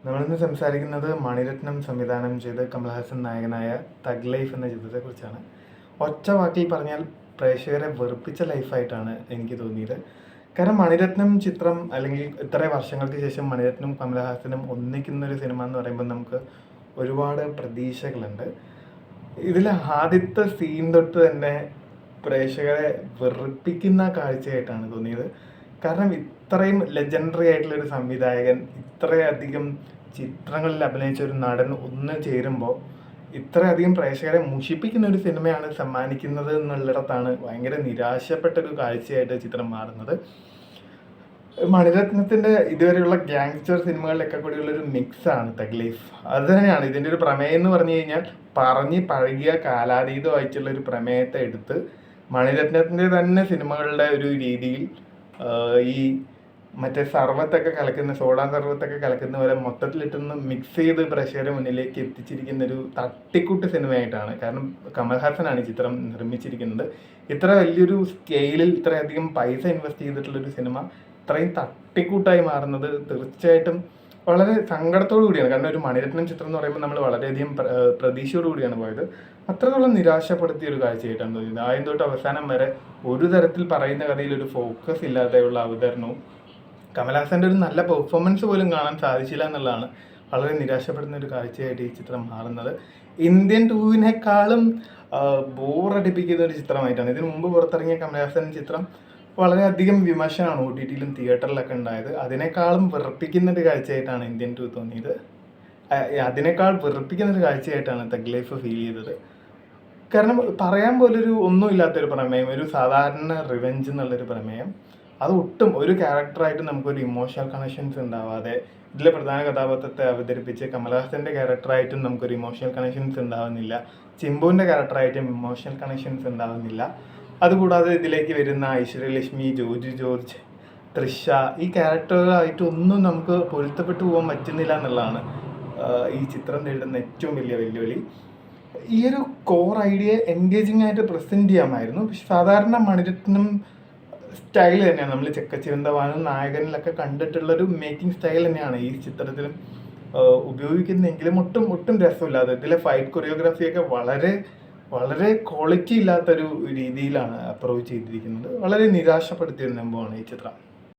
നമ്മളിന്ന് സംസാരിക്കുന്നത് മണിരത്നം സംവിധാനം ചെയ്ത് കമൽഹാസൻ നായകനായ തഗ് ലൈഫ് എന്ന ചിത്രത്തെക്കുറിച്ചാണ്. ഒറ്റ വാക്കിൽ പറഞ്ഞാൽ പ്രേക്ഷകരെ വെറുപ്പിച്ച ലൈഫായിട്ടാണ് എനിക്ക് തോന്നിയത്. കാരണം മണിരത്നം ചിത്രം അല്ലെങ്കിൽ ഇത്ര വർഷങ്ങൾക്ക് ശേഷം മണിരത്നം കമൽഹാസനും ഒന്നിക്കുന്നൊരു സിനിമ എന്ന് പറയുമ്പോൾ നമുക്ക് ഒരുപാട് പ്രതീക്ഷകളുണ്ട്. ഇതിൽ ആദ്യത്തെ സീൻ തൊട്ട് തന്നെ പ്രേക്ഷകരെ വെറുപ്പിക്കുന്ന കാഴ്ചയായിട്ടാണ് തോന്നിയത്. കാരണം ഇത്രയും ലെജൻഡറി ആയിട്ടുള്ളൊരു സംവിധായകൻ, ഇത്രയധികം ചിത്രങ്ങളിൽ അഭിനയിച്ച ഒരു നടൻ ഒന്ന് ചേരുമ്പോൾ ഇത്രയധികം പ്രേക്ഷകരെ മുഷിപ്പിക്കുന്ന ഒരു സിനിമയാണ് സമ്മാനിക്കുന്നത് എന്നുള്ളിടത്താണ് ഭയങ്കര നിരാശപ്പെട്ടൊരു കാഴ്ചയായിട്ട് ചിത്രം മാറുന്നത്. മണിരത്നത്തിന്റെ ഇതുവരെയുള്ള ഗ്യാങ്സ്റ്റർ സിനിമകളിലൊക്കെ കൂടിയുള്ളൊരു മിക്സാണ് തഗ് ലൈഫ്. അത് തന്നെയാണ് ഇതിൻ്റെ ഒരു പ്രമേയം എന്ന് പറഞ്ഞു കഴിഞ്ഞാൽ, പറഞ്ഞ് പഴകിയ കാലാതീതമായിട്ടുള്ള ഒരു പ്രമേയത്തെ എടുത്ത് മണിരത്നത്തിന്റെ തന്നെ സിനിമകളുടെ ഒരു രീതിയിൽ ഈ മറ്റേ സർവത്തൊക്കെ കലക്കുന്ന സോഡാ സർവത്തൊക്കെ കലക്കുന്ന പോലെ മൊത്തത്തിലിട്ടൊന്ന് മിക്സ് ചെയ്ത് പ്രേക്ഷകരുടെ മുന്നിലേക്ക് എത്തിച്ചിരിക്കുന്ന ഒരു തട്ടിക്കൂട്ട് സിനിമയായിട്ടാണ്. കാരണം കമൽഹാസനാണ് ചിത്രം നിർമ്മിച്ചിരിക്കുന്നത്. ഇത്ര വലിയൊരു സ്കെയിലിൽ ഇത്രയധികം പൈസ ഇൻവെസ്റ്റ് ചെയ്തിട്ടുള്ളൊരു സിനിമ ഇത്രയും തട്ടിക്കൂട്ടായി മാറുന്നത് തീർച്ചയായിട്ടും വളരെ സങ്കടത്തോടു കൂടിയാണ്. കാരണം ഒരു മണിരത്നം ചിത്രം എന്ന് പറയുമ്പോൾ നമ്മൾ വളരെയധികം പ്രതീക്ഷയോടു കൂടിയാണ് പോയത്. അത്രത്തോളം നിരാശപ്പെടുത്തിയ ഒരു കാഴ്ചയായിട്ടാണ് തോന്നിയത്. ആദ്യം തൊട്ട് അവസാനം വരെ ഒരു തരത്തിൽ പറയുന്ന കഥയിൽ ഒരു ഫോക്കസ് ഇല്ലാതെയുള്ള അവതരണവും കമൽഹാസൻ്റെ ഒരു നല്ല പെർഫോമൻസ് പോലും കാണാൻ സാധിച്ചില്ല എന്നുള്ളതാണ് വളരെ നിരാശപ്പെടുന്ന ഒരു കാഴ്ചയായിട്ട് ഈ ചിത്രം മാറുന്നത്. ഇന്ത്യൻ ടൂവിനേക്കാളും ബോറടിപ്പിക്കുന്ന ഒരു ചിത്രമായിട്ടാണ്. ഇതിനു മുമ്പ് പുറത്തിറങ്ങിയ കമൽഹാസൻ ചിത്രം വളരെയധികം വിമർശനമാണ് OTT-യിലും തിയേറ്ററിലൊക്കെ ഉണ്ടായത്. അതിനേക്കാളും വെറുപ്പിക്കുന്ന ഒരു കാഴ്ചയായിട്ടാണ് ഇന്ത്യൻ ടൂ തോന്നിയത്. അതിനേക്കാൾ വെറുപ്പിക്കുന്ന ഒരു കാഴ്ചയായിട്ടാണ് തഗ് ലൈഫ് ഫീൽ ചെയ്തത്. കാരണം പറയാൻ പോലൊരു ഒന്നുമില്ലാത്തൊരു പ്രമേയം, ഒരു സാധാരണ റിവെഞ്ച് എന്നുള്ളൊരു പ്രമേയം, അത് ഒട്ടും ഒരു ക്യാരക്ടറായിട്ട് നമുക്കൊരു ഇമോഷണൽ കണക്ഷൻസ് ഉണ്ടാവാതെ, ഇതിലെ പ്രധാന കഥാപാത്രത്തെ അവതരിപ്പിച്ച് കമൽഹാസൻ്റെ ക്യാരക്ടറായിട്ടും നമുക്കൊരു ഇമോഷണൽ കണക്ഷൻസ് ഉണ്ടാവുന്നില്ല, ചിമ്പുവിൻ്റെ ക്യാരക്ടറായിട്ടും ഇമോഷണൽ കണക്ഷൻസ് ഉണ്ടാവുന്നില്ല. അതുകൂടാതെ ഇതിലേക്ക് വരുന്ന ഐശ്വര്യലക്ഷ്മി, ജോജു ജോർജ്, തൃഷ, ഈ ക്യാരക്ടറുകളായിട്ടൊന്നും നമുക്ക് പൊരുത്തപ്പെട്ടു പോകാൻ പറ്റുന്നില്ല എന്നുള്ളതാണ് ഈ ചിത്രം നേരിടുന്ന ഏറ്റവും വലിയ വെല്ലുവിളി. ഈ ഒരു കോർ ഐഡിയ എൻഗേജിങ് ആയിട്ട് പ്രസൻറ്റ് ചെയ്യാമായിരുന്നു. പക്ഷെ സാധാരണ മണിരത്നം സ്റ്റൈൽ തന്നെയാണ് നമ്മൾ ചെക്കച്ചിവന്തവാനും നായകനിലൊക്കെ കണ്ടിട്ടുള്ളൊരു മേക്കിംഗ് സ്റ്റൈൽ തന്നെയാണ് ഈ ചിത്രത്തിലും ഉപയോഗിക്കുന്നതെങ്കിലും ഒട്ടും രസമില്ലാതെ, ഇതിലെ ഫൈറ്റ് കൊറിയോഗ്രാഫിയൊക്കെ വളരെ വളരെ ക്വാളിറ്റി ഇല്ലാത്തൊരു രീതിയിലാണ് അപ്രോച്ച് ചെയ്തിരിക്കുന്നത്. വളരെ നിരാശപ്പെടുത്തിയ ഒരു സംഭവമാണ് ഈ ചിത്രം.